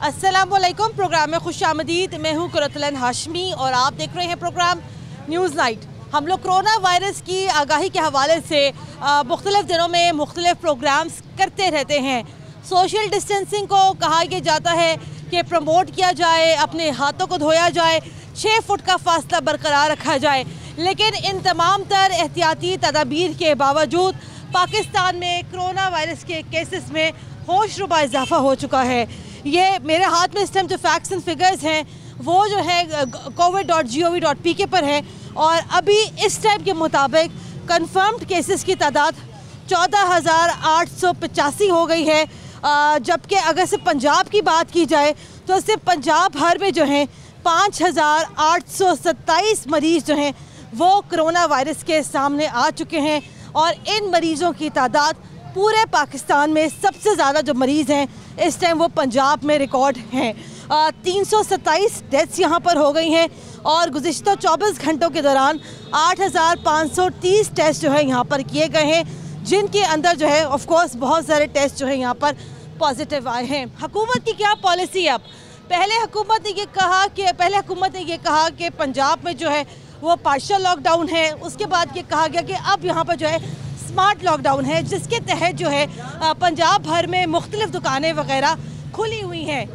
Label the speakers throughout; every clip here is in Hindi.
Speaker 1: अस्सलामुअलैकुम। प्रोग्राम में खुशामदीद। मैं हूँ कुरतुलन हाशमी और आप देख रहे हैं प्रोग्राम न्यूज़ नाइट। हम लोग कोरोना वायरस की आगाही के हवाले से मुख्तलिफ दिनों में मुख्तलिफ प्रोग्राम्स करते रहते हैं। सोशल डिस्टेंसिंग को कहा यह जाता है कि प्रमोट किया जाए, अपने हाथों को धोया जाए, 6 फुट का फासला बरकरार रखा जाए। लेकिन इन तमाम तर एहतियाती तदाबीर के बावजूद पाकिस्तान में कोरोना वायरस के केसेस में होशरुबा इजाफा हो चुका है। ये मेरे हाथ में इस टाइम जो फैक्ट्स एंड फिगर्स हैं वो जो है covid.gov.pk पर है और अभी इस टाइम के मुताबिक कंफर्म्ड केसेस की तादाद 14,885 हो गई है। जबकि अगर से पंजाब की बात की जाए तो सिर्फ पंजाब भर में जो है 5,827 मरीज़ जो हैं वो कोरोना वायरस के सामने आ चुके हैं और इन मरीज़ों की तादाद पूरे पाकिस्तान में सबसे ज़्यादा जो मरीज़ हैं इस टाइम वो पंजाब में रिकॉर्ड हैं। 327 डेथ्स यहाँ पर हो गई हैं और गुज़िश्ता 24 घंटों के दौरान 8,530 टेस्ट जो है यहाँ पर किए गए हैं, जिनके अंदर जो है ऑफ कोर्स बहुत सारे टेस्ट जो है यहाँ पर पॉजिटिव आए हैं। हुकूमत की क्या पॉलिसी है अब? पहले हुकूमत ने ये कहा कि पंजाब में जो है वो पार्शियल लॉकडाउन है। उसके बाद ये कहा गया कि अब यहाँ पर जो है स्मार्ट लॉकडाउन है, जिसके तहत जो है पंजाब भर में मुख्तलिफ दुकानें वगैरह खुली हुई हैं।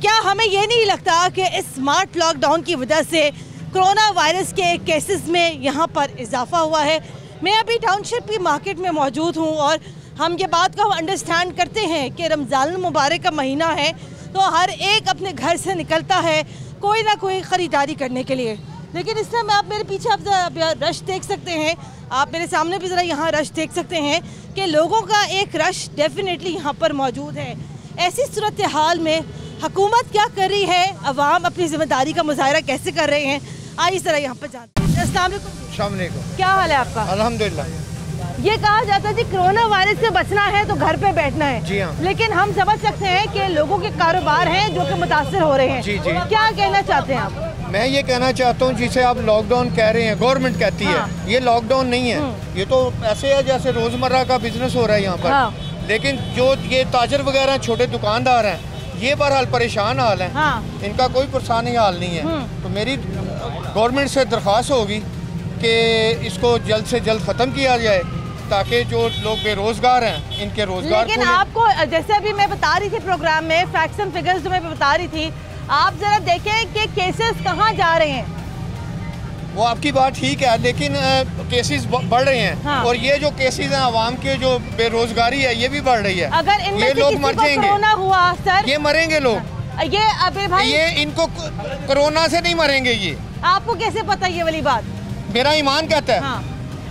Speaker 1: क्या हमें ये नहीं लगता कि इस स्मार्ट लॉकडाउन की वजह से कोरोना वायरस के केसेस में यहाँ पर इजाफा हुआ है? मैं अभी टाउनशिप की मार्केट में मौजूद हूँ और हम ये बात को अंडरस्टैंड करते हैं कि रमज़ान मुबारक का महीना है तो हर एक अपने घर से निकलता है कोई ना कोई ख़रीदारी करने के लिए। लेकिन इस समय आप मेरे पीछे आप रश देख सकते हैं, आप मेरे सामने भी ज़रा यहाँ रश देख सकते हैं कि लोगों का एक रश डेफिनेटली यहाँ पर मौजूद है। ऐसी सूरत हाल में हुकूमत क्या कर रही है, अवाम अपनी जिम्मेदारी का मुजाहरा कैसे कर रहे हैं, आइए ज़रा यहाँ पर जानते हैं। अस्सलाम वालेकुम, क्या हाल है आपका?
Speaker 2: अल्हम्दुलिल्लाह।
Speaker 1: ये कहा जाता है जी कोरोना वायरस से बचना है तो घर पे बैठना है।
Speaker 2: जी हाँ।
Speaker 1: लेकिन हम समझ सकते हैं कि लोगों के कारोबार हैं जो कि मुतासर हो रहे हैं।
Speaker 2: जी जी।
Speaker 1: क्या कहना चाहते हैं आप?
Speaker 2: मैं ये कहना चाहता हूँ जिसे आप लॉकडाउन कह रहे हैं, गवर्नमेंट कहती है ये लॉकडाउन नहीं है, ये तो ऐसे है जैसे रोजमर्रा का बिजनेस हो रहा है यहाँ पर। लेकिन जो ये ताजर वगैरह छोटे दुकानदार हैं ये बहरहाल परेशान हाल हैं, इनका कोई परेशानी हाल नहीं है। तो मेरी गवर्नमेंट से दरख्वास्त होगी कि इसको जल्द से जल्द ख़त्म किया जाए ताकि जो लोग बेरोजगार हैं इनके रोजगार।
Speaker 1: लेकिन आपको जैसे अभी मैं बता रही थी प्रोग्राम में फैक्ट्स एंड फिगर्स जो मैं बता रही थी, आप जरा देखें कि केसेस कहाँ जा रहे हैं।
Speaker 2: वो आपकी बात ठीक है लेकिन केसेस बढ़ रहे हैं और ये जो केसेस हैं आवाम के जो बेरोजगारी है ये भी बढ़ रही है।
Speaker 1: अगर इनमें
Speaker 2: ये लोग मर जाएंगे,
Speaker 1: कोरोना हुआ सर,
Speaker 2: ये मरेंगे लोग।
Speaker 1: ये अबे भाई
Speaker 2: ये इनको कोरोना से नहीं मरेंगे। ये
Speaker 1: आपको कैसे पता ये वाली बात?
Speaker 2: मेरा ईमान कहता है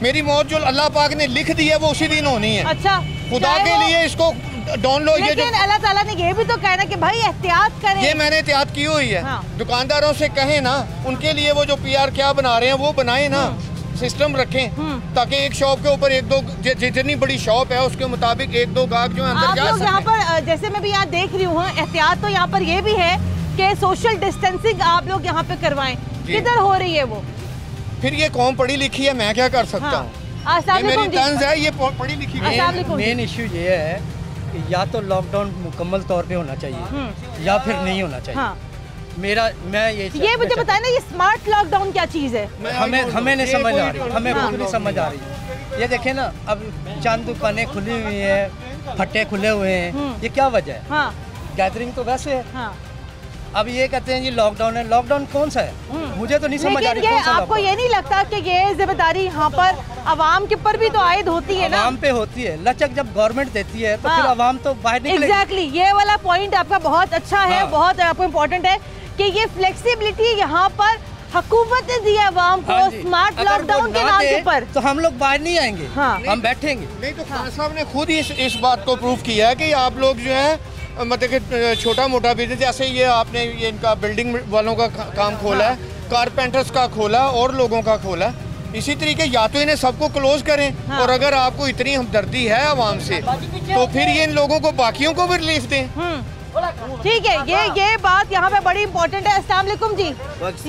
Speaker 2: मेरी मौत जो अल्लाह पाक ने लिख दी है वो उसी दिन होनी है।
Speaker 1: अच्छा,
Speaker 2: खुदा के लिए इसको डाउनलोड।
Speaker 1: लेकिन अल्लाह ताला ने ये भी तो कहना कि भाई एहतियात करें।
Speaker 2: ये मैंने एहतियात की हुई है। दुकानदारों से कहें ना, उनके लिए वो जो PR क्या बना रहे हैं वो बनाए ना, सिस्टम रखें ताकि एक शॉप के ऊपर एक दो जितनी बड़ी शॉप है उसके मुताबिक एक दो गाहक जो अंदर जा सकें।
Speaker 1: यहाँ पर जैसे मैं भी यहाँ देख रही हूँ एहतियात तो यहाँ पर ये भी है कि सोशल डिस्टेंसिंग आप लोग यहाँ पे करवाएं। किधर हो रही है वो?
Speaker 2: फिर ये कौन पढ़ी लिखी है, मैं क्या कर सकता हूँ? मेरी तंज है, ये पढ़ी लिखी है।
Speaker 3: मेन इश्यू ये है कि या तो लॉकडाउन मुकम्मल तौर पे होना चाहिए या फिर नहीं होना चाहिए। मैं ये
Speaker 1: मुझे बताया ना, ये स्मार्ट लॉकडाउन क्या चीज़ है?
Speaker 3: हमें नहीं समझ आ रही, हमें खुद नहीं समझ आ रही। ये देखें ना, अब चंद दुकानें खुली हुई हैं, फट्टे खुले हुए हैं, ये क्या वजह है? गैदरिंग तो वैसे है। अब ये कहते हैं जी लॉकडाउन है, लॉकडाउन कौन सा है? मुझे तो नहीं समझ आ रही।
Speaker 1: आपको ये नहीं लगता कि ये जिम्मेदारी यहाँ पर आवाम के ऊपर भी तो आयद होती है ना?
Speaker 3: आवाम पे होती है, लचक जब गवर्नमेंट देती है तो फिर आवाम तो बाहर निकलेगी।
Speaker 1: एग्जैक्टली, ये वाला पॉइंट आपका बहुत अच्छा है, बहुत आपको इम्पोर्टेंट है कि ये फ्लेक्सिबिलिटी यहाँ पर हुकूमत ने दी है आवाम को स्मार्ट लॉकडाउन के नाम के ऊपर।
Speaker 3: तो हम लोग बाहर नहीं आएंगे, हम बैठेंगे।
Speaker 2: नहीं तो खान साहब ने खुद ही इस बात को प्रूव किया है कि आप लोग जो है मतलब कि छोटा मोटा बिजनेस, जैसे ये आपने ये इनका बिल्डिंग वालों का काम खोला है, कारपेंटर्स का खोला और लोगों का खोला। इसी तरीके या तो इन्हें सबको क्लोज करें और अगर आपको इतनी हमदर्दी है आवाम से तो फिर ये इन लोगों को बाकियों को भी रिलीफ दें।
Speaker 1: ठीक है, ये बात यहाँ पे बड़ी इम्पोर्टेंट है। अस्सलाम वालेकुम जी,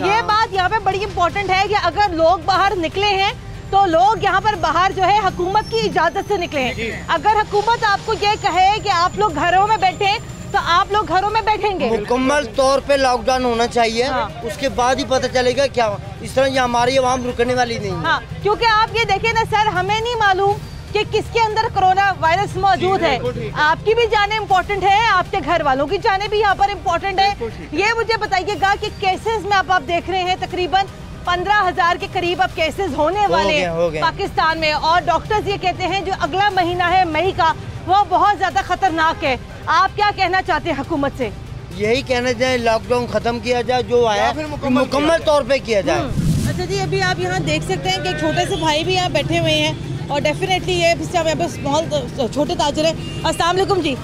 Speaker 1: ये बात यहाँ पे बड़ी इम्पोर्टेंट है कि अगर लोग बाहर निकले हैं तो लोग यहाँ पर बाहर जो है हुकूमत की इजाजत से निकले हैं। अगर हुकूमत आपको ये कहे कि आप लोग घरों में बैठे तो आप लोग घरों में बैठेंगे?
Speaker 4: मुकम्मल तौर पे लॉकडाउन होना चाहिए। उसके बाद ही पता चलेगा क्या। इस तरह ये हमारी आवाम रुकने वाली नहीं है।
Speaker 1: क्योंकि आप ये देखें ना सर, हमें नहीं मालूम कि किसके अंदर कोरोना वायरस मौजूद है। आपकी भी जाने इम्पोर्टेंट है, आपके घर वालों की जाने भी यहाँ पर इम्पोर्टेंट है। ये मुझे बताइएगा कि केसेस में आप देख रहे हैं तकरीबन 15,000 के करीब अब केसेस होने वाले हैं पाकिस्तान में, और डॉक्टर्स ये कहते हैं जो अगला महीना है मई का वो बहुत ज्यादा खतरनाक है। आप क्या कहना चाहते हैं हुकूमत से?
Speaker 4: यही कहना चाहे लॉकडाउन खत्म किया जाए, जो आया मुकम्मल तौर पे किया जाए।
Speaker 1: अच्छा जी, अभी आप यहाँ देख सकते हैं कि एक छोटे से भाई भी यहाँ बैठे हुए हैं और डेफिनेटली ये स्मॉल छोटे ताजर है। अस्सलाम वालेकुम जी।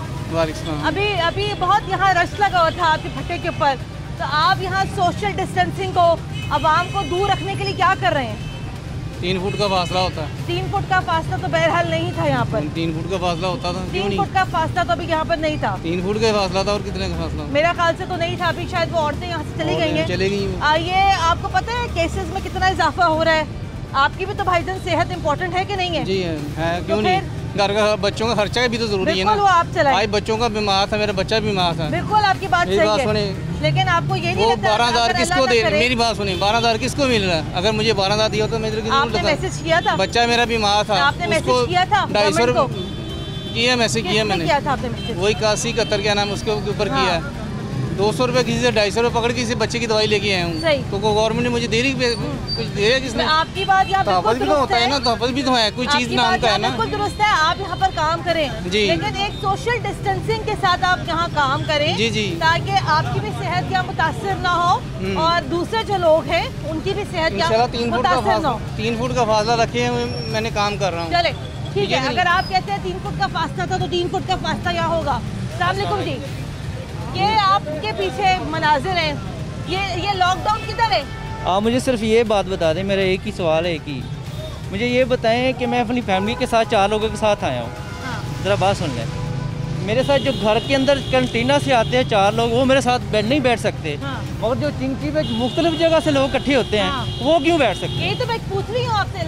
Speaker 1: अभी बहुत यहाँ रश लगा हुआ था आपके भट्टे के ऊपर, तो आप यहाँ सोशल डिस्टेंसिंग को आवाम को दूर रखने के लिए क्या कर रहे हैं?
Speaker 5: 3 फुट का फासला होता है।
Speaker 1: 3 फुट का फासला तो बहरहाल नहीं था यहाँ पर।
Speaker 5: 3 फुट का फासला होता था।
Speaker 1: 3 फुट का फासला तो अभी यहाँ पर नहीं था।
Speaker 5: 3 फुट का फासला था। और कितने का फासला?
Speaker 1: मेरा ख्याल से तो नहीं था। अभी शायद वो औरतें यहाँ से चली गई हैं।
Speaker 5: चली गई।
Speaker 1: ये आपको पता है केसेस में कितना इजाफा हो रहा है? आपकी भी तो भाईजान सेहत इम्पोर्टेंट है कि नहीं है?
Speaker 5: जी है। क्यों नहीं? घर का बच्चों का खर्चा भी तो जरूरी है ना।
Speaker 1: वो आप चलाएं।
Speaker 5: भाई बच्चों का बीमार था, मेरा बच्चा बीमार था।
Speaker 1: बिल्कुल आपकी बात सही है, लेकिन आपको ये नहीं लगता
Speaker 5: 12,000 किसको दे? मेरी बात सुनिए, 12,000 किसको मिल रहा है? अगर मुझे 12,000 दिया तो मेरे
Speaker 1: आपने मैसेज किया था?
Speaker 5: बच्चा मेरा बीमार था।
Speaker 1: आपने मैसेज किया था?
Speaker 5: 250 रुपये किया, मैसेज किया मैंने। वही 81-71 क्या नाम उसके ऊपर किया है। 200 रुपये किसी से 250 रुपये पकड़ के किसी बच्चे की दवाई लेके आया हूँ, तो गवर्नमेंट ने मुझे देरी कुछ दिया किसने?
Speaker 1: आपकी बात
Speaker 5: तहफ़्फ़ुज़ भी तो होता है ना, तहफ़्फ़ुज़ भी तो है, कोई चीज़ नाम का है ना।
Speaker 1: बिल्कुल दुरुस्त है, आप यहाँ पर काम करें जी, लेकिन एक सोशल डिस्टेंसिंग के साथ आप यहाँ काम करें जी जी, ताकि आपकी भी सेहत क्या मुतासर ना हो और दूसरे जो लोग हैं उनकी भी सेहत क्या मुतासर ना हो।
Speaker 5: 3 फुट का फासला रखे मैंने काम कर रहा हूँ।
Speaker 1: चले ठीक है, अगर आप कहते हैं 3 फुट का फासला था तो 3 फुट का फासला यहाँ होगा। अस्सलाम वालेकुम जी, ये आपके पीछे मनाजिर हैं, ये लॉकडाउन किधर है?
Speaker 6: आप मुझे सिर्फ ये बात बता दें, मेरा एक ही सवाल है कि मुझे ये बताएं कि मैं अपनी फैमिली के साथ 4 लोगों के साथ आया हूँ। ज़रा बात सुन लें, मेरे साथ जो घर के अंदर कैंटीना से आते हैं 4 लोग, वो मेरे साथ नहीं बैठ सकते, और जो चिंकी पे मुख्तलिफ जगह से लोग इकट्ठे होते हैं वो क्यों बैठ सकते?
Speaker 1: यही तो मैं पूछ रही हूँ आपसे,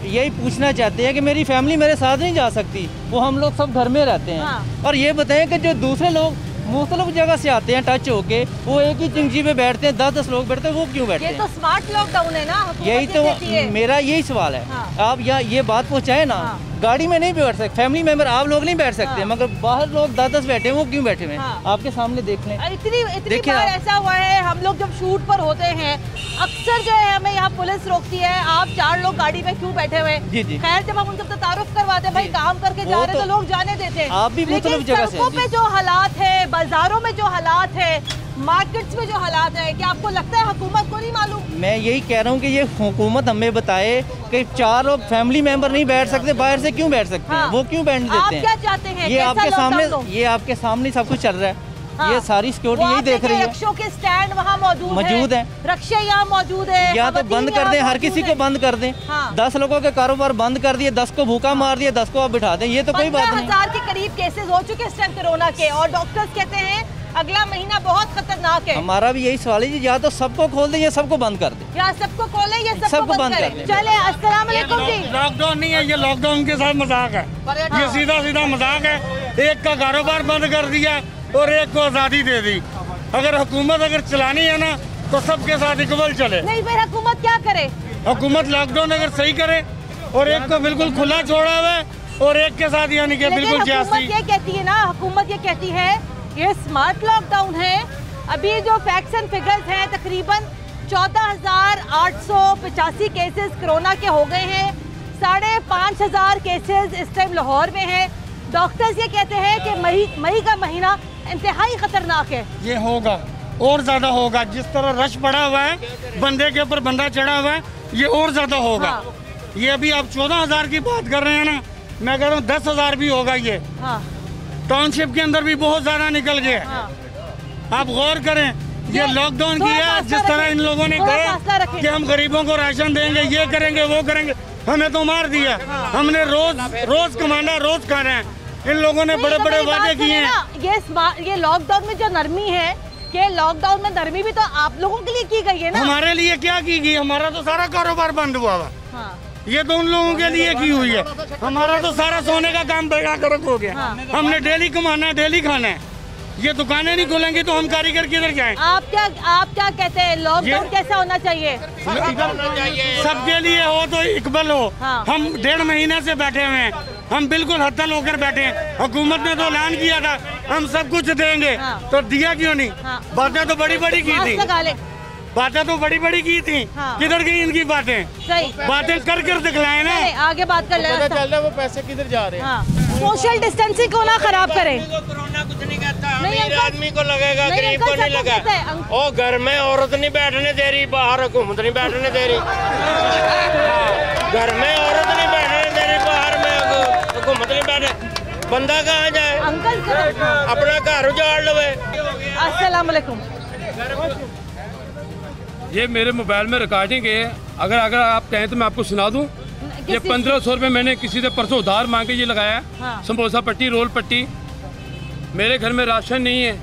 Speaker 6: यही पूछना चाहते हैं कि मेरी फैमिली मेरे साथ नहीं जा सकती, वो हम लोग सब घर में रहते हैं। और ये बताएं कि जो दूसरे लोग मुख्तलिफ जगह से आते हैं टच होके, वो एक ही चिंकी पे बैठते हैं, 10-10 लोग बैठते हैं, वो क्यों बैठते हैं?
Speaker 1: ये तो स्मार्ट लॉकडाउन है ना।
Speaker 6: यही तो मेरा यही सवाल है। आप ये बात पहुँचाए ना, गाड़ी में नहीं बैठ सकते, फैमिली मेंबर आप लोग नहीं बैठ सकते, मगर बाहर लोग 10-10 बैठे हैं, वो क्यों बैठे हुए हैं? आपके सामने देख लें।
Speaker 1: इतनी बार ऐसा हुआ है, हम लोग जब शूट पर होते हैं अक्सर जो है हमें यहाँ पुलिस रोकती है, आप 4 लोग गाड़ी में क्यों बैठे हुए हैं? खैर जब हम उनसे तारुफ करवाते हैं, भाई काम करके जा रहे तो लोग जाने देते हैं।
Speaker 6: आप भी मुख्तलिफ जगह से,
Speaker 1: सड़कों पे जो हालात है, बाजारों में जो हालात है, मार्केट्स में जो हालात है, क्या आपको लगता है हुकूमत को नहीं मालूम?
Speaker 6: मैं यही कह रहा हूँ कि ये हुकूमत हमें बताए कि 4 लोग फैमिली मेंबर नहीं बैठ सकते, बाहर से क्यों बैठ सकते हैं? वो क्यों बैठ देते हैं?
Speaker 1: आप क्या चाहते हैं?
Speaker 6: ये आपके सामने सब कुछ चल रहा है। ये सारी सिक्योरिटी यही देख रही है।
Speaker 1: रक्षों के स्टैंड वहाँ मौजूद है, रक्षे यहाँ मौजूद है।
Speaker 6: या तो बंद कर दें, हर किसी को बंद कर दें। 10 लोगों के कारोबार बंद कर दिए, 10 को भूखा मार दिया, 10 को आप बिठा दें, ये तो कोई बात नहीं।
Speaker 1: 15,000 के करीब केसेस हो चुके इस टाइम कोरोना के, और डॉक्टर्स कहते हैं अगला महीना बहुत खतरनाक है।
Speaker 6: हमारा भी यही सवाल है, या तो सबको खोल दें या सबको बंद कर दें,
Speaker 1: या सबको खोलें या सबको बंद कर दें। चले, अस्सलाम वालेकुम जी।
Speaker 7: लॉकडाउन नहीं है, ये लॉकडाउन के साथ मजाक है, ये सीधा मजाक है। एक का कारोबार बंद कर दिया और एक को आज़ादी दे दी। अगर हुकूमत चलानी है ना तो सबके साथ इक्वल चले।
Speaker 1: नहीं भाई, हुकूमत क्या करे?
Speaker 7: हुकूमत लॉकडाउन अगर सही करे और एक को बिल्कुल खुला छोड़ा हुआ है और एक के साथ यानी कि बिल्कुल
Speaker 1: हुकूमत ये कहती है ना, हुकूमत ये कहती है ये स्मार्ट लॉकडाउन है। अभी जो फैक्ट्स एंड फिगर्स हैं, तकरीबन 14,885 केसेस कोरोना के हो गए हैं, 5,500 केसेस इस टाइम लाहौर में हैं। डॉक्टर्स ये कहते हैं कि मई का महीना इंतहाई खतरनाक है। ये
Speaker 7: होगा और ज्यादा होगा, जिस तरह रश पड़ा हुआ है, बंदे के ऊपर बंदा चढ़ा हुआ है, ये और ज्यादा होगा। ये अभी आप 14,000 की बात कर रहे हैं ना, मैं कह रहा हूँ 10,000 भी होगा। ये टाउनशिप के अंदर भी बहुत ज्यादा निकल गया। आप गौर करें, ये लॉकडाउन किया जिस तरह इन लोगों ने कहा कि हम गरीबों को राशन देंगे, ये करेंगे वो करेंगे, हमें तो मार दिया। हमने रोज कमाना, रोज खाना है। इन लोगों ने बड़े बड़े वादे किए हैं।
Speaker 1: ये लॉकडाउन में जो नरमी है, कि लॉकडाउन में नरमी भी तो आप लोगों के लिए की गई है ना।
Speaker 7: हमारे लिए क्या की गई? हमारा तो सारा कारोबार बंद हुआ हुआ। ये तो उन लोगों के लिए की हुई है। हमारा तो सारा सोने का काम बेड़ा गर्क हो गया। हमने डेली कमाना है, डेली खाना है। ये दुकानें नहीं खुलेंगी तो हम कारीगर किधर जाएं?
Speaker 1: आप क्या कहते हैं, लॉकडाउन कैसा होना चाहिए?
Speaker 7: सबके लिए हो तो इकबल हो।
Speaker 1: हाँ।
Speaker 7: हम 1.5 महीने से बैठे हुए हैं, हम बिल्कुल हत्तल होकर बैठे हैं। हुकूमत ने तो ऐलान किया था हम सब कुछ देंगे,
Speaker 1: हाँ।
Speaker 7: तो दिया क्यों नहीं?
Speaker 1: हाँ।
Speaker 7: बातें तो बड़ी बड़ी की थी, बातें तो बड़ी बड़ी की थी।
Speaker 1: हाँ।
Speaker 7: किधर गई इनकी बातें?
Speaker 1: सही
Speaker 7: बातें कर दिखलाए ना।
Speaker 1: आगे बात कर ले,
Speaker 2: पता चल रहा है वो पैसे किधर जा रहे हैं।
Speaker 1: हाँ। सोशल डिस्टेंसिंग को ना खराब करें।
Speaker 8: कोरोना कुछ नहीं कहता,
Speaker 1: नहीं,
Speaker 8: अमीर आदमी को लगेगा,
Speaker 1: नहीं,
Speaker 8: गरीब
Speaker 1: अंकल
Speaker 8: को नहीं
Speaker 1: सबको
Speaker 8: लगा।
Speaker 1: कहता है,
Speaker 8: ओ घर में औरत नहीं बैठने दे रही, बाहर हुकूमत नहीं बैठने दे रही। घर में औरत नहीं बैठने दे रही, बाहर में हुकूमत नहीं बैठे। बंदा कहाँ जाए?
Speaker 1: अंकल
Speaker 8: अपना घर उजाड़ लवे।
Speaker 1: अस्सलाम वालेकुम।
Speaker 9: ये मेरे मोबाइल में रिकॉर्डिंग है, अगर आप कहें तो मैं आपको सुना दूं। ये 1500 रुपये मैंने किसी से परसों उधार मांग के ये लगाया।
Speaker 1: हाँ।
Speaker 9: समोसा पट्टी, रोल पट्टी। मेरे घर में राशन नहीं है,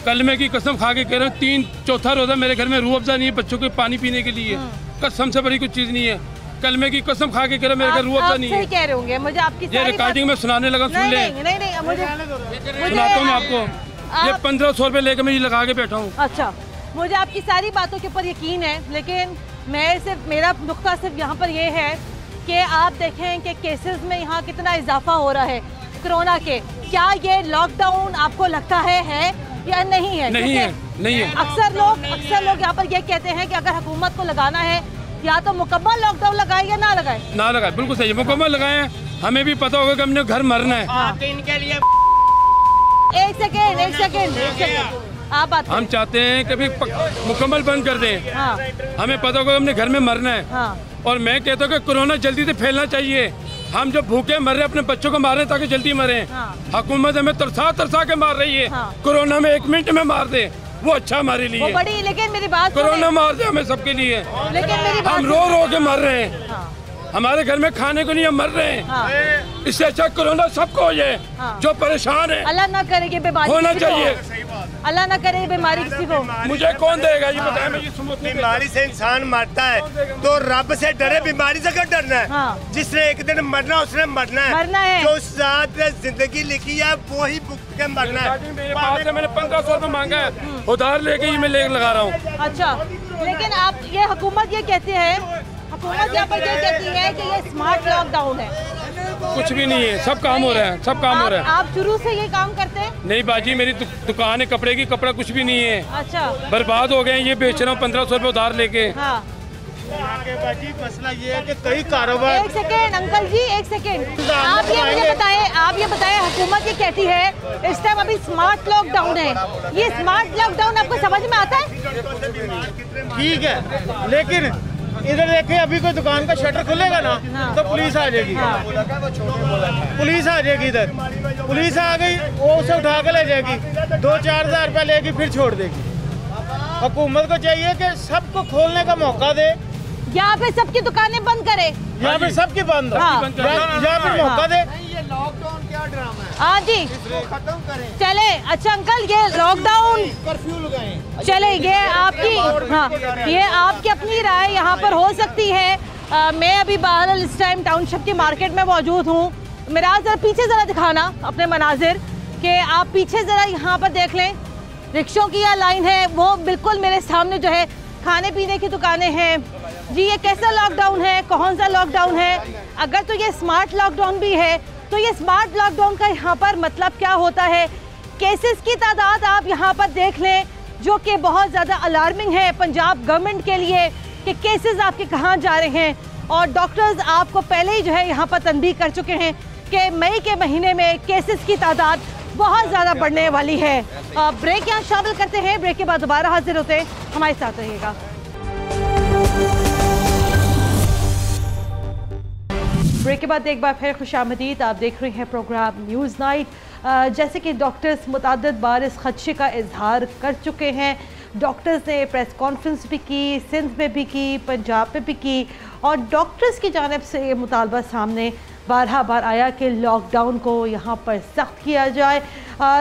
Speaker 9: कलमे की कसम खा के कह रहा हूँ। चौथा रोज़ा मेरे घर में रूह अफ़ज़ा नहीं है बच्चों के पानी पीने के लिए। कसम से बड़ी कुछ चीज़ नहीं है, कलमे की कसम खा के कह रहा मेरे घर रूह अफ़ज़ा नहीं है।
Speaker 1: कह रहे होंगे, मुझे आपकी
Speaker 9: ये रिकॉर्डिंग में सुनाने लगा, सुन ले।
Speaker 1: नहीं, मुझे
Speaker 9: सुनाता हूँ मैं आपको। ये 1500 रुपये लेकर मैं ये लगा के बैठा हूँ।
Speaker 1: अच्छा, मुझे आपकी सारी बातों के ऊपर यकीन है, लेकिन मेरा नुक्ता सिर्फ यहाँ पर ये है कि आप देखें कि केसेस में यहाँ कितना इजाफा हो रहा है कोरोना के। क्या ये लॉकडाउन आपको लगता है या नहीं है?
Speaker 9: नहीं है।
Speaker 1: अक्सर लोग यहाँ पर ये कहते हैं कि अगर हुकूमत को लगाना है या तो मुकम्मल लॉकडाउन लगाए या ना लगाए।
Speaker 9: बिल्कुल सही, मुकम्मल लगाए। हमें भी पता होगा कि हमने घर मरना है।
Speaker 8: इनके लिए
Speaker 1: एक सेकेंड आप बात
Speaker 9: हम चाहते हैं कि मुकम्मल बंद कर दें।
Speaker 1: हाँ।
Speaker 9: हमें पता होगा हमने घर में मरना है।
Speaker 1: हाँ।
Speaker 9: और मैं कहता हूँ कि कोरोना जल्दी से फैलना चाहिए। हम जो भूखे मर रहे हैं अपने बच्चों को मार रहे हैं ताकि जल्दी मरे।
Speaker 1: हाँ।
Speaker 9: हुकूमत हमें तरसा के मार रही है।
Speaker 1: हाँ।
Speaker 9: कोरोना में 1 मिनट में मार दे, वो अच्छा हमारे लिए।
Speaker 1: लेकिन मेरी बात,
Speaker 9: कोरोना मार दे हमें सबके लिए,
Speaker 1: लेकिन मेरी बात,
Speaker 9: हम रो के मर रहे हैं।
Speaker 1: हाँ।
Speaker 9: हमारे घर में खाने को नहीं, हम मर रहे हैं।
Speaker 1: हाँ।
Speaker 9: इससे अच्छा कोरोना सबको हो जाए।
Speaker 1: हाँ।
Speaker 9: जो परेशान है,
Speaker 1: अल्लाह ना करे कि बीमारी
Speaker 9: होना चाहिए।
Speaker 1: अल्लाह ना करे बीमारी किसी को।
Speaker 9: मुझे कौन देगा ये बताएं? मैं ये
Speaker 8: बीमारी से इंसान मरता है तो रब से डरे, बीमारी से क्यों डरना है?
Speaker 1: हाँ।
Speaker 8: जिसने एक दिन मरना उसने मरना है। जो साथ जिंदगी लिखी है वो ही भुगत के मरना है।
Speaker 9: मेरे पास मैंने 1500 रुपये मांगा है, उधार लेके ही मैं लगा रहा हूँ।
Speaker 1: अच्छा, लेकिन आप ये हुकूमत ये कहती है, हुकूमत यहाँ पर ये कहती है कि ये स्मार्ट लॉकडाउन है।
Speaker 9: कुछ भी नहीं है, सब काम हो रहा है, सब काम हो रहा है।
Speaker 1: आप शुरू से ये काम करते हैं?
Speaker 9: नहीं बाजी, मेरी दुकान है कपड़े की, कपड़ा कुछ भी नहीं है।
Speaker 1: अच्छा,
Speaker 9: बर्बाद हो गए। ये बेच रहा हूँ 1500 रुपये उधार लेके।
Speaker 1: हाँ।
Speaker 8: बाजी मसला ये है कि कई कारोबार।
Speaker 1: एक सेकेंड अंकल जी, एक सेकेंड। आप ये बताएं, हुकूमत ये कहती है इस टाइम अभी स्मार्ट लॉकडाउन है। ये स्मार्ट लॉकडाउन आपको समझ में आता है?
Speaker 8: ठीक है, लेकिन इधर देखिए अभी कोई दुकान का शटर खुलेगा ना तो पुलिस आ जाएगी। पुलिस आ जाएगी, इधर पुलिस आ गई, वो उसे उठा के ले जाएगी, 2-4 हज़ार रुपया लेगी, फिर छोड़ देगी। हुकूमत को चाहिए कि सबको खोलने का मौका दे।
Speaker 1: यहाँ पे सबकी दुकानें बंद करे,
Speaker 8: यहाँ पे सबकी बंद हो, यहाँ पे मौका दे। ये लॉकडाउन क्या ड्रामा है?
Speaker 1: हाँ जी,
Speaker 8: इसको खत्म करें।
Speaker 1: चले। अच्छा अंकल, ये लॉकडाउन
Speaker 8: कर्फ्यू लगाएं।
Speaker 1: चले, ये आपकी, हाँ, ये आपकी अपनी राय यहाँ पर हो सकती है। मैं अभी बहरहाल इस टाइम टाउनशिप की मार्केट में मौजूद हूँ। मेरा जरा पीछे ज़रा दिखाना अपने मनाजिर कि आप पीछे ज़रा यहाँ पर देख लें, रिक्शों की यह लाइन है, वो बिल्कुल मेरे सामने जो है खाने पीने की दुकानें हैं। जी, ये कैसा लॉकडाउन है, कौन सा लॉकडाउन है? अगर तो ये स्मार्ट लॉकडाउन भी है तो ये स्मार्ट लॉकडाउन का यहाँ पर मतलब क्या होता है? केसेस की तादाद आप यहाँ पर देख लें जो कि बहुत ज़्यादा अलार्मिंग है पंजाब गवर्नमेंट के लिए कि केसेस आपके कहाँ जा रहे हैं। और डॉक्टर्स आपको पहले ही जो है यहाँ पर तनबीह कर चुके हैं कि मई के महीने में केसेस की तादाद बहुत ज़्यादा बढ़ने वाली है। ब्रेक यहाँ शामिल करते हैं, ब्रेक के बाद दोबारा हाजिर होते हैं, हमारे साथ रहिएगा। ब्रेक के बाद एक बार फिर खुशामदीद। आप देख रहे हैं प्रोग्राम न्यूज़ नाइट। जैसे कि डॉक्टर्स मुतअद्दिद बार इस खदशे का इजहार कर चुके हैं। डॉक्टर्स ने प्रेस कॉन्फ्रेंस भी की, सिंध में भी की, पंजाब में भी की, और डॉक्टर्स की जानिब से ये मुतालबा सामने बार आया कि लॉकडाउन को यहाँ पर सख्त किया जाए।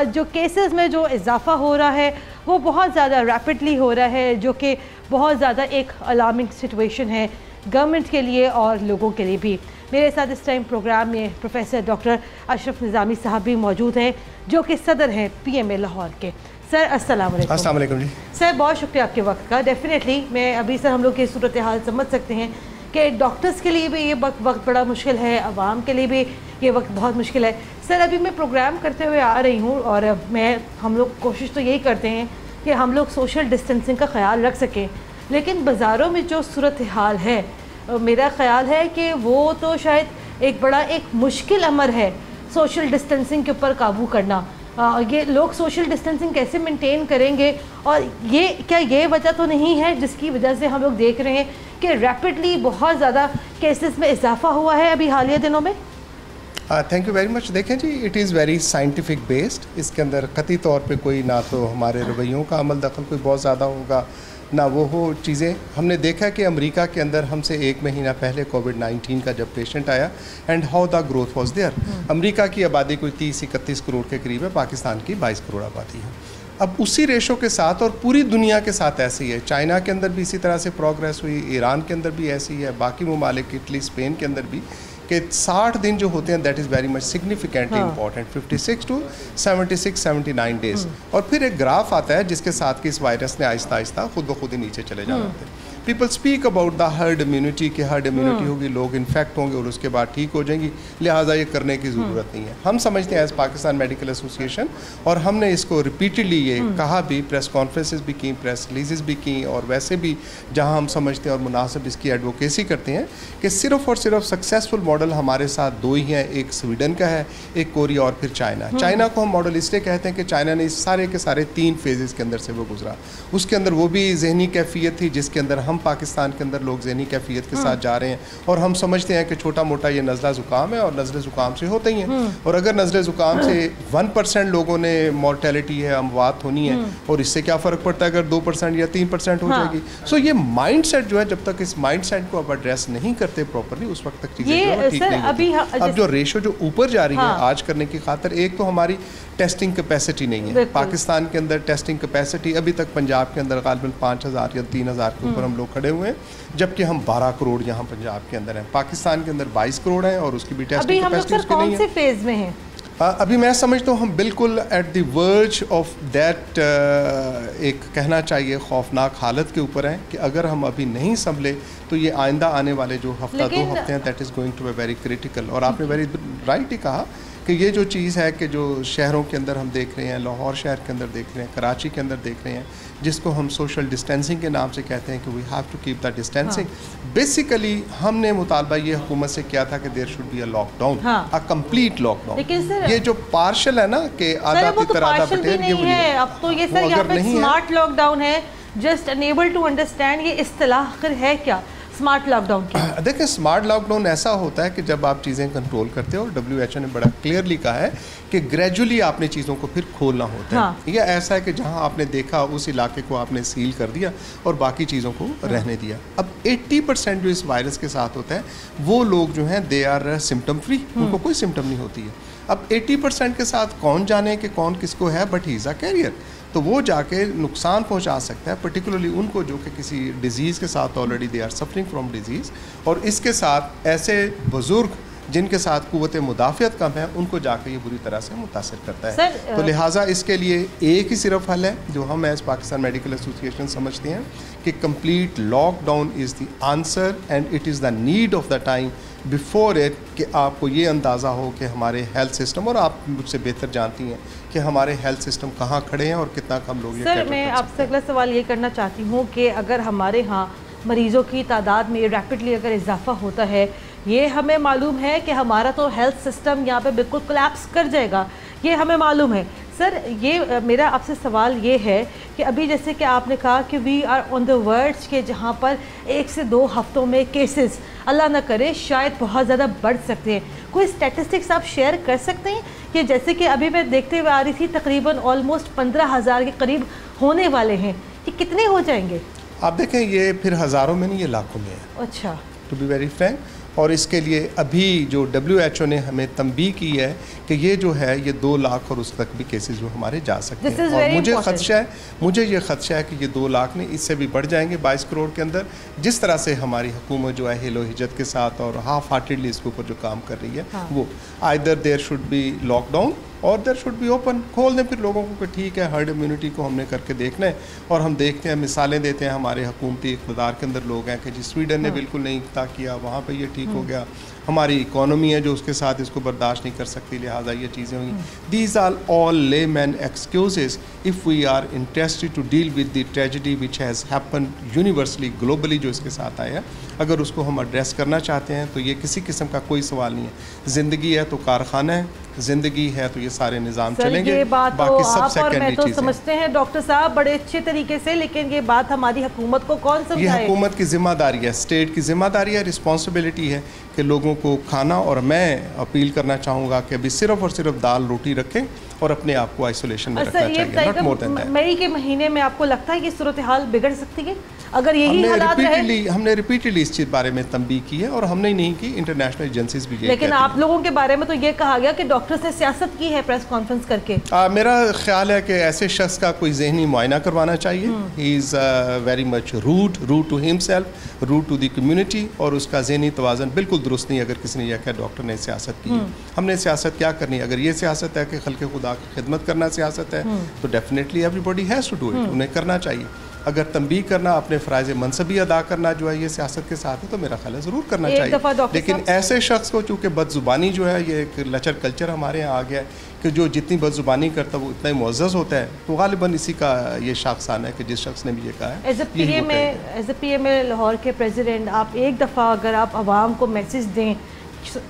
Speaker 1: जो केसेस में जो इजाफ़ा हो रहा है वो बहुत ज़्यादा रैपिडली हो रहा है, जो कि बहुत ज़्यादा एक अलार्मिंग सिचुएशन है गवर्नमेंट के लिए और लोगों के लिए भी। मेरे साथ इस टाइम प्रोग्राम में प्रोफेसर डॉक्टर अशरफ निज़ामी साहब भी मौजूद हैं, जो कि सदर हैं PMA लाहौर के। सर अस्सलाम वालेकुम।
Speaker 2: अस्सलाम वालेकुम जी।
Speaker 1: सर बहुत शुक्रिया आपके वक्त का। डेफिनेटली मैं अभी सर हम लोग की सूरत हाल समझ सकते हैं कि डॉक्टर्स के लिए भी ये वक्त बड़ा मुश्किल है, आवाम के लिए भी ये वक्त बहुत मुश्किल है। सर अभी मैं प्रोग्राम करते हुए आ रही हूँ और हम लोग कोशिश तो यही करते हैं कि हम लोग सोशल डिस्टेंसिंग का ख्याल रख सकें, लेकिन बाज़ारों में जो सूरत हाल है मेरा ख्याल है कि वो तो शायद एक मुश्किल अमर है सोशल डिस्टेंसिंग के ऊपर काबू करना। ये लोग सोशल डिस्टेंसिंग कैसे मेंटेन करेंगे, और ये वजह तो नहीं है जिसकी वजह से हम लोग देख रहे हैं कि रैपिडली बहुत ज़्यादा केसेस में इजाफा हुआ है अभी हालिया दिनों में?
Speaker 10: Thank you very much. देखें जी, it is very scientific based. इसके अंदर कतई तौर पे कोई ना तो हमारे रवैयों का अमल दखल कोई बहुत ज़्यादा होगा, ना वो हो चीज़ें। हमने देखा कि अमेरिका के अंदर हमसे 1 महीना पहले कोविड-19 का जब पेशेंट आया and how the growth was there. America की आबादी कोई 30-31 करोड़ के करीब है, पाकिस्तान की 22 करोड़ आबादी है। अब उसी रेशो के साथ और पूरी दुनिया के साथ ऐसे ही है। चाइना के अंदर भी इसी तरह से प्रोग्रेस हुई, ईरान के अंदर भी ऐसी है, बाकी ममालिक इटली स्पेन के अंदर भी, कि 60 दिन जो होते हैं that is very much significantly important, 56 to 76-79 days. और फिर एक ग्राफ आता है जिसके साथ कि इस वायरस ने आहिस्ता आहिस्ता खुद ब खुद ही नीचे चले जाना होते हैं। People speak about the herd immunity, कि हर्ड इम्यूनिटी होगी, लोग इन्फेक्ट होंगे और उसके बाद ठीक हो जाएंगी, लिहाजा ये करने की ज़रूरत नहीं है। हम समझते हैं एज पाकिस्तान मेडिकल एसोसिएशन, और हमने इसको रिपीटेडली ये कहा भी, प्रेस कॉन्फ्रेंसेस भी की, प्रेस रिलीजेस भी की, और वैसे भी जहां हम समझते हैं और मुनासिब इसकी एडवोकेसी करते हैं कि सिर्फ और सिर्फ सक्सेसफुल मॉडल हमारे साथ 2 ही हैं, एक स्वीडन का है, एक कोरिया और फिर चाइना। चाइना को हम मॉडल इसलिए कहते हैं कि चाइना ने इस सारे के सारे 3 फेजेस के अंदर से वो गुजरा। उसके अंदर वो भी जहनी कैफियत थी जिसके अंदर हम पाकिस्तान के अंदर लोग जहनी कैफियत के साथ जा रहे हैं, और हम समझते हैं कि छोटा मोटा ये नज़ला ज़ुकाम है और नज़ले ज़ुकाम से होते ही हैं। और अगर नज़ले ज़ुकाम से 1% लोगों ने मॉर्टेलिटी है, अमवात होनी है, और इससे क्या फ़र्क पड़ता है अगर 2% या 3% हो जाएगी। सो ये माइंड सेट जो है, जब तक इस माइंड सेट को आप एड्रेस नहीं करते प्रॉपरली, उस वक्त तक चीज़ें ठीक नहीं होती। अब जो रेशो जो ऊपर जा रही है आज करने की खातर, एक तो हमारी टेस्टिंग कैपेसिटी नहीं है। पाकिस्तान के अंदर टेस्टिंग कैपेसिटी अभी तक पंजाब के अंदर गालिबन 5000 या 3000 के ऊपर हम लोग खड़े हुए हैं, जबकि हम 12 करोड़ यहाँ पंजाब के अंदर हैं। पाकिस्तान के अंदर 22 करोड़ हैं और उसकी भी टेस्टिंग कैपेसिटी उसकी नहीं है।
Speaker 1: कौन से फेज में हैं?
Speaker 10: अभी मैं समझता हूँ हम बिल्कुल at the verge of that, एक कहना चाहिए खौफनाक हालत के ऊपर हैं कि अगर हम अभी नहीं संभले तो ये आइंदा आने वाले जो हफ्ता 2 हफ्ते हैं that is going to be very critical. और आपने वेरी राइट ही कहा कि ये जो चीज़ है कि जो शहरों के अंदर हम देख रहे हैं, लाहौर शहर के अंदर देख रहे हैं, कराची के अंदर देख रहे हैं, जिसको हम सोशल डिस्टेंसिंग के नाम से कहते हैं कि we have to keep the distancing. Basically हमने मुतालबा ये हुकूमत से किया था कि there should be a lockdown, a complete lockdown. ये जो पार्शल है ना कि आधा तितर आधा बटेर, ये है।
Speaker 1: अब तो ये सर यहाँ पे स्मार्ट लॉकडाउन है, जस्ट अनेबल टू अंडरस्टैंड ये इस्तिलाह आखिर है क्या स्मार्ट लॉकडाउन की?
Speaker 10: देखिए, स्मार्ट लॉकडाउन ऐसा होता है कि जब आप चीज़ें कंट्रोल करते हो, WHO ने बड़ा क्लियरली कहा है कि ग्रेजुअली आपने चीज़ों को फिर खोलना होता है। या ऐसा है कि जहां आपने देखा उस इलाके को आपने सील कर दिया और बाकी चीज़ों को रहने दिया। अब 80% जो इस वायरस के साथ होता है वो लोग जो हैं दे आर सिम्टम फ्री, उनको कोई सिम्टम नहीं होती है। अब 80% के साथ कौन जाने कि कौन किसको है, but he is a carrier, तो वो जाके नुकसान पहुंचा सकता है, पर्टिकुलरली उनको जो कि किसी डिज़ीज़ के साथ already they are suffering from disease, और इसके साथ ऐसे बुज़ुर्ग जिनके साथ कुव्वत मुदाफ़ियत कम है उनको जाके ये बुरी तरह से मुतासर करता है। तो लिहाजा इसके लिए एक ही सिर्फ हल है जो हम एज पाकिस्तान मेडिकल एसोसिएशन समझते हैं कि complete lockdown is the answer and it is the need of the time before it, कि आपको ये अंदाज़ा हो कि हमारे हेल्थ सिस्टम, और आप मुझसे बेहतर जानती हैं कि हमारे हेल्थ सिस्टम कहाँ खड़े हैं और कितना कम लोग ये
Speaker 1: सर, मैं आपसे अगला सवाल ये करना चाहती हूँ कि अगर हमारे यहाँ मरीज़ों की तादाद में रैपिडली अगर इजाफा होता है, ये हमें मालूम है कि हमारा तो हेल्थ सिस्टम यहाँ पे बिल्कुल कोलैप्स कर जाएगा, ये हमें मालूम है। सर, ये मेरा आपसे सवाल ये है कि अभी जैसे कि आपने कहा कि we are on the words के जहाँ पर 1 से 2 हफ्तों में केसेस अल्लाह ना करे शायद बहुत ज़्यादा बढ़ सकते हैं। कोई स्टैटिस्टिक्स आप शेयर कर सकते हैं कि जैसे कि अभी मैं देखते हुए आ रही थी तकरीबन ऑलमोस्ट 15,000 के करीब होने वाले हैं, कि कितने हो जाएंगे?
Speaker 10: आप देखें ये फिर हज़ारों में नहीं, ये लाखों में है।
Speaker 1: अच्छा,
Speaker 10: टू बी वेरी फ्रैंक, और इसके लिए अभी जो WHO ने हमें तंबीह की है कि ये जो है ये 2 लाख और उस तक भी केसेस जो हमारे जा सकते हैं। और मुझे ये खदशा है कि ये 2 लाख नहीं, इससे भी बढ़ जाएंगे 22 करोड़ के अंदर, जिस तरह से हमारी हुकूमत जो है हिलो हिजत के साथ और हाफ हार्टेडली इसके ऊपर जो काम कर रही है। वो either there should be lockdown और देयर शुड बी ओपन, खोल दें फिर लोगों को कि ठीक है हर्ड इम्यूनिटी को हमने करके देखना है। और हम देखते हैं, मिसालें देते हैं, हमारे हुकूमती इक़्तिदार के अंदर लोग हैं कि जी स्वीडन ने बिल्कुल नहीं किया, वहाँ पे ये ठीक हो गया, हमारी इकोनॉमी है जो उसके साथ इसको बर्दाश्त नहीं कर सकती, लिहाजा ये चीज़ें हुई। These are all layman excuses if we are interested to deal with the tragedy which has happen universally globally, जो इसके साथ आया। अगर उसको हम एड्रेस करना चाहते हैं तो ये किसी किस्म का कोई सवाल नहीं है। ज़िंदगी है तो कारखाना है, ज़िंदगी है तो ये सारे निज़ाम चलेंगे।
Speaker 1: ये बात
Speaker 10: बाकी
Speaker 1: तो
Speaker 10: सब
Speaker 1: आप और मैं तो
Speaker 10: चीज़ें
Speaker 1: समझते हैं डॉक्टर साहब बड़े अच्छे तरीके से, लेकिन ये बात हमारी हुकूमत को कौन समझाए?
Speaker 10: ये हुकूमत की जिम्मेदारी है, स्टेट की जिम्मेदारी है, रिस्पॉन्सिबिलिटी है कि लोगों को खाना। और मैं अपील करना चाहूँगा कि अभी सिर्फ और सिर्फ दाल रोटी रखें और अपने आप को आइसोलेशन में रखना चाहिए, नॉट मोर देन दैट।
Speaker 1: मई के महीने में आपको लगता है कि सूरत हाल बिगड़ सकती है अगर यही हालात रहे?
Speaker 10: हमने रिपीटेडली इस चीज़ बारे में तंबीह की है और हमने ही नहीं की, इंटरनेशनल एजेंसीज भी।
Speaker 1: लेकिन आप लोगों के बारे में तो ये कहा गया कि डॉक्टर्स ने सियासत की है प्रेस कॉन्फ्रेंस करके।
Speaker 10: मेरा ख्याल है कि ऐसे शख्स का कोई ज़हनी मुआयना करवाना चाहिए। He is very much rude to himself, rude to the community, और उसका ज़हनी तवाज़न बिल्कुल दुरुस्त नहीं। अगर किसी ने यह कहा डॉक्टर ने सियासत की, हमने सियासत क्या करनी है? अगर ये सियासत है कि खल्क़े खुदा की खिदमत करना सियासत है तो definitely everybody has to do it, उन्हें करना चाहिए। अगर तंबीह करना, अपने फ़राइज़ मनसबी अदा करना जो है ये सियासत के साथ है तो मेरा ख्याल है ज़रूर करना चाहिए। लेकिन ऐसे शख्स को चूँकि बदज़ुबानी जो है, ये एक लचर कल्चर हमारे यहाँ आ गया है कि जो जितनी बदज़ुबानी करता है वो इतना ही मुअज़्ज़ज़ होता है, तो गालिबन इसी का ये शाखसाना है कि जिस शख्स ने भी ये कहा है।
Speaker 1: एज ए PM लाहौर के प्रेसिडेंट, आप एक दफ़ा अगर आप आवाम को मैसेज दें,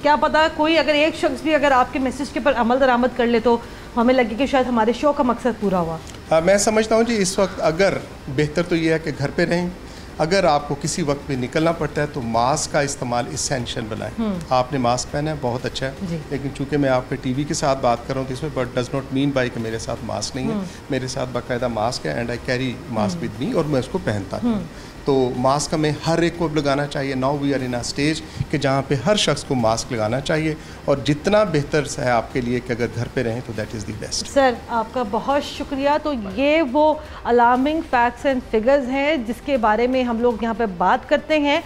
Speaker 1: क्या पता कोई अगर एक शख्स भी अगर आपके मैसेज के ऊपर अमल दरामद कर ले तो हमें लगे कि शायद हमारे शो का मकसद पूरा हुआ।
Speaker 10: मैं समझता हूँ जी इस वक्त अगर बेहतर तो ये है कि घर पे रहें। अगर आपको किसी वक्त भी निकलना पड़ता है तो मास्क का इस्तेमाल इसेंशियल बनाएं। आपने मास्क पहना है, बहुत अच्छा है, लेकिन चूंकि मैं आपके टीवी के साथ बात कर रहा हूँ तो इसमें but does not mean by कि मेरे साथ मास्क नहीं है। मेरे साथ बाकायदा मास्क है and I carry mask with me और मैं उसको पहनता हूँ। तो मास्क हमें हर एक को लगाना चाहिए। Now we are in a stage कि जहाँ पे हर शख्स को मास्क लगाना चाहिए और जितना बेहतर है आपके लिए कि अगर घर पे रहें तो that is the best.
Speaker 1: Sir आपका बहुत शुक्रिया। तो ये वो अलार्मिंग फैक्ट्स एंड फिगर्स हैं जिसके बारे में हम लोग यहाँ पे बात करते हैं।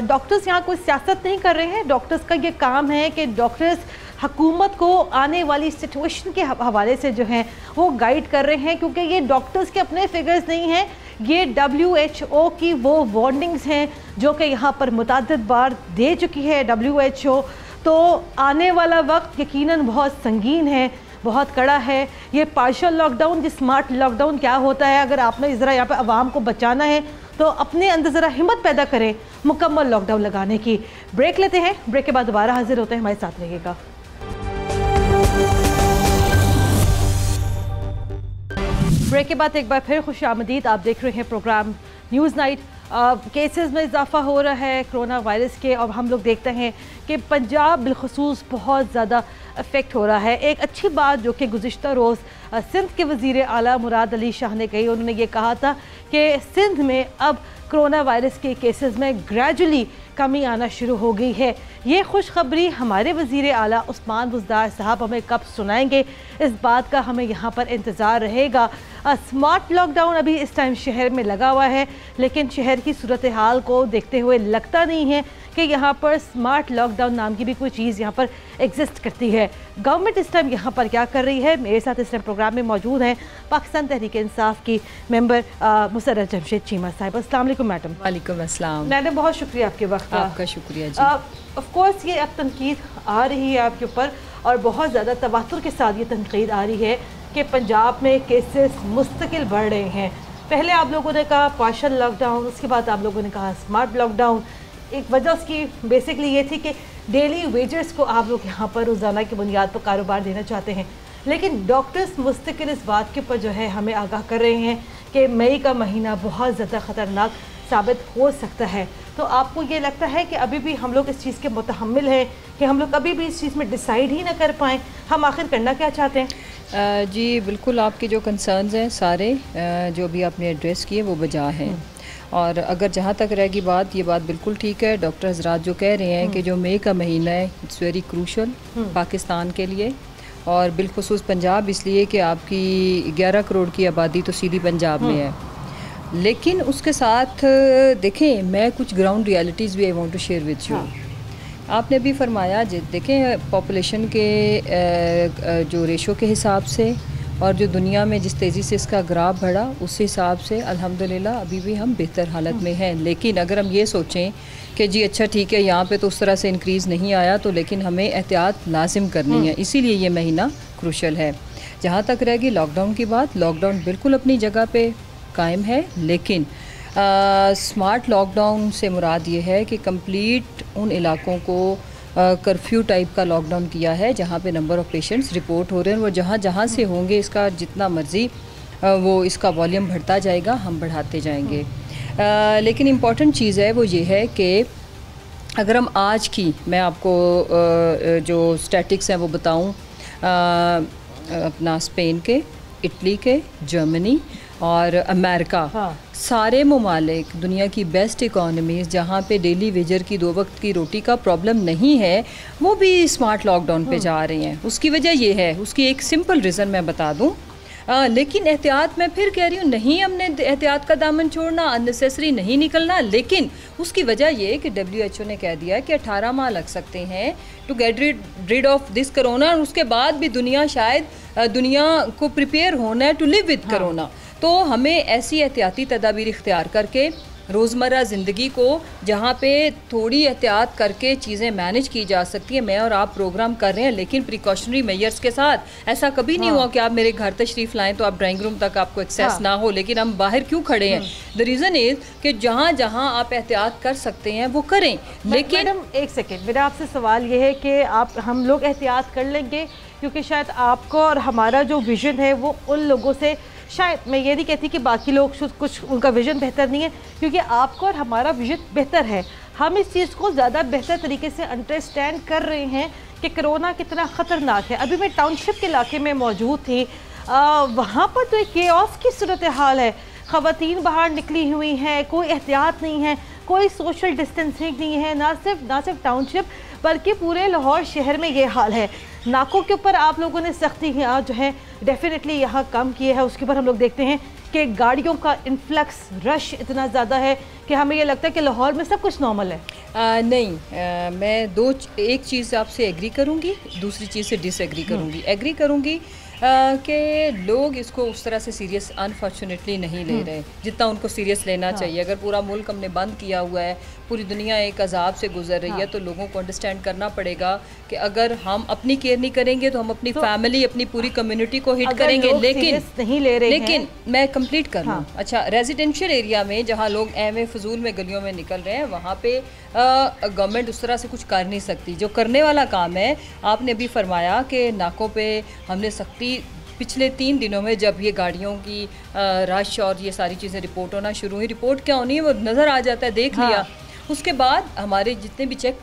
Speaker 1: डॉक्टर्स यहाँ कोई सियासत नहीं कर रहे हैं। डॉक्टर्स का ये काम है कि डॉक्टर्स हुकूमत को आने वाली सिचुएशन के हवाले से जो हैं वो गाइड कर रहे हैं, क्योंकि ये डॉक्टर्स के अपने फिगर्स नहीं हैं, ये WHO की वो वार्निंग्स हैं जो कि यहाँ पर मुताद्दिद बार दे चुकी है WHO। तो आने वाला वक्त यकीनन बहुत संगीन है, बहुत कड़ा है। ये पार्शियल लॉकडाउन, ये स्मार्ट लॉकडाउन क्या होता है? अगर आपने ज़रा यहाँ पर आवाम को बचाना है तो अपने अंदर ज़रा हिम्मत पैदा करें मुकम्मल लॉकडाउन लगाने की। ब्रेक लेते हैं, ब्रेक के बाद दोबारा हाजिर होते हैं, हमारे साथ रहिएगा। ब्रेक के बाद एक बार फिर खुशामदीद। आप देख रहे हैं प्रोग्राम न्यूज़ नाइट। केसेस में इजाफा हो रहा है कोरोना वायरस के, और हम लोग देखते हैं कि पंजाब बिलखुसूस बहुत ज़्यादा अफेक्ट हो रहा है। एक अच्छी बात जो कि गुज़िश्ता रोज़ सिंध के वज़ीर आला मुराद अली शाह ने कही, उन्होंने ये कहा था कि सिंध में अब कोरोना वायरस के केसेस में ग्रेजुअली कमी आना शुरू हो गई है। ये खुशखबरी हमारे वज़ीर आला उस्मान बुज़दार साहब हमें कब सुनाएंगे, इस बात का हमें यहाँ पर इंतज़ार रहेगा। स्मार्ट लॉकडाउन अभी इस टाइम शहर में लगा हुआ है, लेकिन शहर की सूरत हाल को देखते हुए लगता नहीं है कि यहाँ पर स्मार्ट लॉकडाउन नाम की भी कोई चीज़ यहाँ पर एग्जिस्ट करती है। गवर्नमेंट इस टाइम यहाँ पर क्या कर रही है? मेरे साथ इस टाइम प्रोग्राम में मौजूद हैं पाकिस्तान तहरीक इंसाफ की मेंबर मुसर्रत जमशेद चीमा साहिब। अस्सलाम वालेकुम मैडम।
Speaker 11: वालेकुम अस्सलाम
Speaker 1: मैडम, बहुत शुक्रिया आपके वक्त का।
Speaker 11: आपका शुक्रिया जी।
Speaker 1: ऑफ कोर्स ये अब तनकीद आ रही है आपके ऊपर, और बहुत ज़्यादा तवातुर के साथ ये तनकीद आ रही है कि पंजाब में केसेस मुस्तकिल बढ़ रहे हैं। पहले आप लोगों ने कहा पार्शियल लॉकडाउन, उसके बाद आप लोगों ने कहा स्मार्ट लॉकडाउन। एक वजह उसकी बेसिकली ये थी कि डेली वेजर्स को आप लोग यहाँ पर रोज़ाना की बुनियाद पर कारोबार देना चाहते हैं, लेकिन डॉक्टर्स मुस्तकिल इस बात के ऊपर जो है हमें आगाह कर रहे हैं कि मई का महीना बहुत ज़्यादा ख़तरनाक साबित हो सकता है। तो आपको ये लगता है कि अभी भी हम लोग इस चीज़ के मुतहम्मिल हैं कि हम लोग कभी भी इस चीज़ में डिसाइड ही ना कर पाएँ? हम आखिर करना क्या चाहते हैं?
Speaker 11: जी बिल्कुल, आपके जो कंसर्न्स हैं सारे जो भी आपने एड्रेस किए वो बजा हैं। और अगर जहाँ तक रहेगी बात, ये बात बिल्कुल ठीक है। डॉक्टर हजरात जो कह रहे हैं कि जो मई का महीना है इट्स वेरी क्रूशल पाकिस्तान के लिए, और बिलखुसूस पंजाब, इसलिए कि आपकी 11 करोड़ की आबादी तो सीधी पंजाब में है। लेकिन उसके साथ देखें, मैं कुछ ग्राउंड रियलिटीज़ भी I want to share with you आपने भी फरमाया, देखें पॉपुलेशन के जो रेशो के हिसाब से और जो दुनिया में जिस तेज़ी से इसका ग्राफ बढ़ा उस हिसाब से अल्हम्दुलिल्लाह अभी भी हम बेहतर हालत में हैं। लेकिन अगर हम ये सोचें कि जी अच्छा ठीक है यहाँ पे तो उस तरह से इंक्रीज़ नहीं आया, तो लेकिन हमें एहतियात लाजिम करनी है, इसीलिए ये महीना क्रूशल है। जहाँ तक रहेगी लॉकडाउन की बात, लॉकडाउन बिल्कुल अपनी जगह पे कायम है, लेकिन स्मार्ट लॉकडाउन से मुराद ये है कि कंप्लीट उन इलाकों को कर्फ्यू टाइप का लॉकडाउन किया है जहाँ पे नंबर ऑफ़ पेशेंट्स रिपोर्ट हो रहे हैं, वो जहाँ जहाँ से होंगे इसका जितना मर्ज़ी वो इसका वॉल्यूम बढ़ता जाएगा, हम बढ़ाते जाएंगे। लेकिन इम्पॉर्टेंट चीज़ है वो ये है कि अगर हम आज की मैं आपको जो स्टैटिक्स हैं वो बताऊँ, अपना स्पेन के, इटली के, जर्मनी और अमेरिका, सारे ममालिक दुनिया की बेस्ट इकोनॉमीज़ जहाँ पे डेली वेजर की 2 वक्त की रोटी का प्रॉब्लम नहीं है, वो भी स्मार्ट लॉकडाउन पे जा रही हैं। उसकी वजह ये है, उसकी एक सिंपल रीज़न मैं बता दूँ, लेकिन एहतियात मैं फिर कह रही हूँ, नहीं हमने एहतियात का दामन छोड़ना, अननेसेसरी नहीं निकलना, लेकिन उसकी वजह ये कि WHO ने कह दिया कि 18 माह लग सकते हैं to get rid of this corona, और उसके बाद भी दुनिया शायद दुनिया को प्रिपेयर होना है टू लिव विद करोना। तो हमें ऐसी एहतियाती तदाबीर इख्तियार करके रोज़मर्रा ज़िंदगी को जहाँ पे थोड़ी एहतियात करके चीज़ें मैनेज की जा सकती हैं, मैं और आप प्रोग्राम कर रहे हैं, लेकिन प्रिकॉशनरी मेजर्स के साथ। ऐसा कभी नहीं हुआ कि आप मेरे घर तशरीफ़ लाएं तो आप ड्राइंग रूम तक आपको एक्सेस ना हो, लेकिन हम बाहर क्यों खड़े हैं? द रीज़न इज़ कि जहाँ जहाँ आप एहतियात कर सकते हैं वो करें। लेकिन
Speaker 1: मैडम एक सेकेंड, मेरा आपसे सवाल ये है कि हम लोग एहतियात कर लेंगे, क्योंकि शायद आपको और हमारा जो विज़न है वो उन लोगों से, शायद मैं ये नहीं कहती कि बाकी लोग कुछ उनका विज़न बेहतर नहीं है, क्योंकि आपको और हमारा विज़न बेहतर है। हम इस चीज़ को ज़्यादा बेहतर तरीके से अंडरस्टैंड कर रहे हैं कि कोरोना कितना ख़तरनाक है। अभी मैं टाउनशिप के इलाके में मौजूद थी, वहाँ पर तो एक केओस की सूरत हाल है, ख़वातीन बाहर निकली हुई हैं, कोई एहतियात नहीं है, कोई सोशल डिस्टेंसिंग नहीं है, ना सिर्फ टाउनशिप बल्कि पूरे लाहौर शहर में ये हाल है। नाकों के ऊपर आप लोगों ने सख्ती जो है डेफिनेटली यहाँ कम किए है, उसके ऊपर हम लोग देखते हैं कि गाड़ियों का इन्फ्लक्स रश इतना ज़्यादा है कि हमें ये लगता है कि लाहौर में सब कुछ नॉर्मल है।
Speaker 11: नहीं, मैं एक चीज़ आपसे एग्री करूँगी, दूसरी चीज़ से डिसएग्री करूँगी। एग्री करूँगी कि लोग इसको उस तरह से सीरियस अनफॉर्चुनेटली नहीं ले रहे जितना उनको सीरियस लेना चाहिए। अगर पूरा मुल्क हमने बंद किया हुआ है, पूरी दुनिया एक अजाब से गुजर रही है, तो लोगों को अंडरस्टैंड करना पड़ेगा कि अगर हम अपनी केयर नहीं करेंगे तो हम अपनी फैमिली, अपनी पूरी कम्युनिटी को हिट करेंगे। लेकिन
Speaker 1: नहीं ले रहे
Speaker 11: लेकिन मैं कंप्लीट कर लूँ। अच्छा, रेजिडेंशियल एरिया में जहाँ लोग एवं फजूल में गलियों में निकल रहे हैं, वहाँ पे गवर्नमेंट उस तरह से कुछ कर नहीं सकती। जो करने वाला काम है, आपने अभी फरमाया कि नाकों पे हमने सख्ती पिछले 3 दिनों में, जब ये गाड़ियों की रश और ये सारी चीज़ें रिपोर्ट होना शुरू हुई, रिपोर्ट क्या होनी है वो नज़र आ जाता है, देख लिया। उसके बाद हमारे जितने भी चेक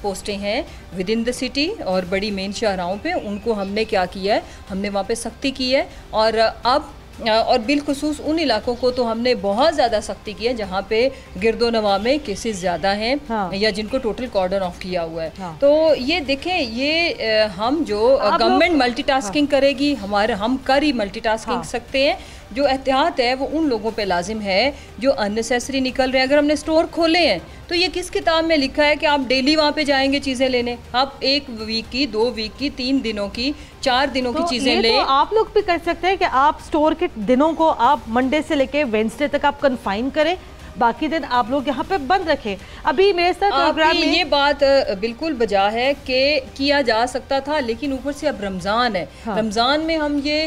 Speaker 11: पोस्टें हैं विद इन द सिटी और बड़ी मेन शाहराहों पे, उनको हमने क्या किया है, हमने वहाँ पे सख्ती की है। और बिलखुसूस उन इलाकों को तो हमने बहुत ज़्यादा सख्ती की है जहाँ पे गिरदो नवा में केसेस ज़्यादा हैं, या जिनको टोटल कॉर्डन ऑफ किया हुआ है। तो ये देखें, ये हम जो गवर्नमेंट मल्टीटास्किंग करेगी, हम कर ही मल्टीटास्किंग सकते हैं। जो एहतियात है वो उन लोगों पे लाजिम है जो अननेसेसरी निकल रहे हैं। अगर हमने स्टोर खोले हैं तो ये किस किताब में लिखा है कि आप डेली वहाँ पे जाएंगे चीज़ें लेने? आप 1 वीक की, 2 वीक की, 3 दिनों की, 4 दिनों की चीज़ें लें।
Speaker 1: तो आप लोग भी कर सकते हैं कि आप स्टोर के दिनों को आप मंडे से लेके वेडनेसडे तक आप कन्फाइन करें, बाकी दिन आप लोग यहाँ पे बंद रखें। अभी मेरे साथ प्रोग्राम में
Speaker 11: ये बात बिल्कुल बजा है कि किया जा सकता था, लेकिन ऊपर से अब रमज़ान है। रमज़ान में हम ये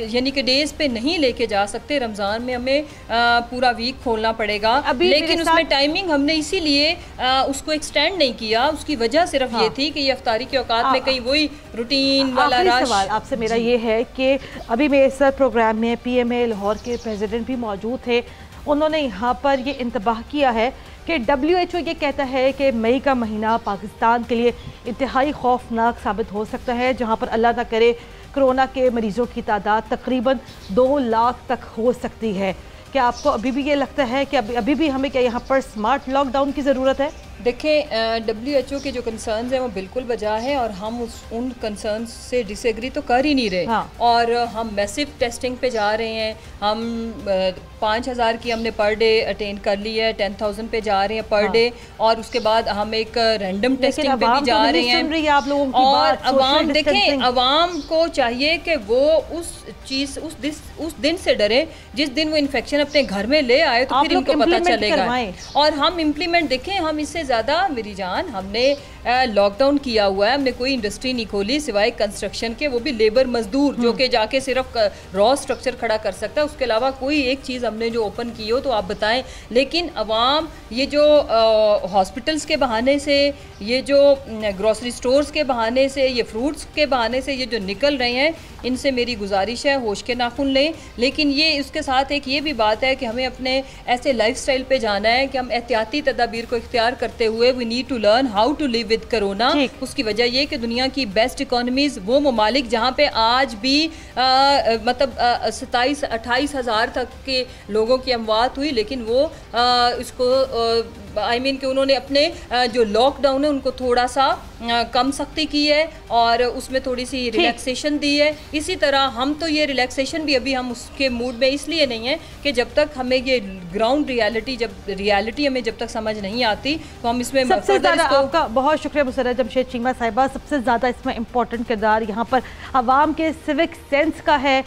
Speaker 11: यानी कि डेज पे नहीं लेके जा सकते। रमज़ान में हमें पूरा वीक खोलना पड़ेगा, लेकिन उसमें टाइमिंग हमने इसीलिए उसको एक्सटेंड नहीं किया। उसकी वजह सिर्फ ये थी कि ये अफ्तारी के औकात में कहीं वही रूटीन वाला रश।
Speaker 1: सवाल आपसे मेरा ये है कि अभी मेरे साथ प्रोग्राम में PMA लाहौर के प्रेसिडेंट भी मौजूद थे। उन्होंने यहाँ पर ये इंतबाह किया है कि WHO ये कहता है कि मई का महीना पाकिस्तान के लिए इंतहाई खौफनाक साबित हो सकता है, जहाँ पर अल्लाह ना करे कोरोना के मरीज़ों की तादाद तकरीबन 2 लाख तक हो सकती है। क्या आपको अभी भी ये लगता है कि अभी भी हमें क्या यहाँ पर स्मार्ट लॉकडाउन की ज़रूरत है?
Speaker 11: देखें WHO के जो कंसर्न्स हैं वो बिल्कुल बजा है और हम उन कंसर्न्स से डिसएग्री तो कर ही नहीं रहे। हाँ। और हम मैसिव टेस्टिंग पे जा रहे हैं। हम 5000 की हमने पर डे अटेंड कर ली है, 10,000 पे जा रहे हैं पर डे। और उसके बाद हम एक रैंडम टेस्टिंग पे भी जा रहे हैं।
Speaker 1: आप लोगों की
Speaker 11: और अवाम देखें, अवाम को चाहिए कि वो उस दिन से डरे जिस दिन वो इन्फेक्शन अपने घर में ले आए, तो फिर इनको पता चलेगा। और हम इम्प्लीमेंट देखें, हम इससे ज़्यादा मेरी जान हमने लॉकडाउन किया हुआ है, हमने कोई इंडस्ट्री नहीं खोली सिवाय कंस्ट्रक्शन के, वो भी लेबर मजदूर जो कि जाके सिर्फ रॉ स्ट्रक्चर खड़ा कर सकता है, उसके अलावा कोई एक चीज़ हमने जो ओपन की हो तो आप बताएं। लेकिन अवाम ये जो हॉस्पिटल्स के बहाने से, ये जो ग्रोसरी स्टोर्स के बहाने से, ये फ्रूट्स के बहाने से ये जो निकल रहे हैं, इनसे मेरी गुजारिश है होश के नाखून लें। लेकिन ये उसके साथ एक ये भी बात है कि हमें अपने ऐसे लाइफस्टाइल पे जाना है कि हम एहतियाती तदाबीर को इख्तियार करते हुए we need to learn how to live with corona. उसकी वजह ये कि दुनिया की बेस्ट इकोनॉमीज, वो ममालिक जहाँ पे आज भी मतलब 27-28 हज़ार तक के लोगों की अमवात हुई, लेकिन वो इसको कि उन्होंने अपने जो लॉकडाउन है उनको थोड़ा सा कम सख्ती की है और उसमें थोड़ी सी रिलैक्सेशन दी है। इसी तरह हम तो ये रिलैक्सेशन भी अभी हम उसके मूड में इसलिए नहीं है कि जब तक हमें ये ग्राउंड रियलिटी हमें जब तक समझ नहीं आती तो हम इसमें
Speaker 1: सबसे ज़्यादा आपका बहुत शुक्रिया मुसर्रत जमशेद चीमा साहिबा। सबसे ज़्यादा इसमें इम्पोर्टेंट किरदार यहाँ पर आवाम के सिविक सेंस का है।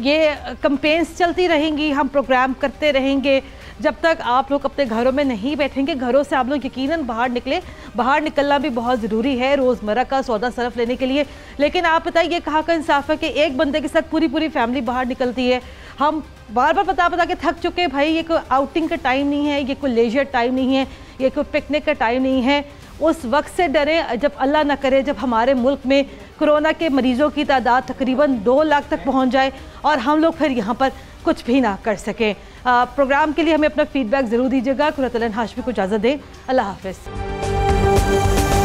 Speaker 1: ये कंपेन्स चलती रहेंगी, हम प्रोग्राम करते रहेंगे जब तक आप लोग अपने घरों में नहीं बैठेंगे। घरों से आप लोग यकीनन बाहर निकले, बाहर निकलना भी बहुत ज़रूरी है रोज़मर्रा का सौदा सरफ लेने के लिए। लेकिन आप बताइए ये कहाँ का इंसाफ है कि एक बंदे के साथ पूरी फैमिली बाहर निकलती है। हम बार बार बता के थक चुके हैं भाई, ये कोई आउटिंग का टाइम नहीं है, ये कोई लेजर टाइम नहीं है, ये कोई पिकनिक का टाइम नहीं है। उस वक्त से डरें जब अल्लाह ना करे जब हमारे मुल्क में कोरोना के मरीज़ों की तादाद तकरीबन 2 लाख तक पहुंच जाए और हम लोग फिर यहाँ पर कुछ भी ना कर सकें। प्रोग्राम के लिए हमें अपना फीडबैक ज़रूर दीजिएगा। कुरतलन हाशमी को इजाज़त दें। अल्लाह हाफ़िज़।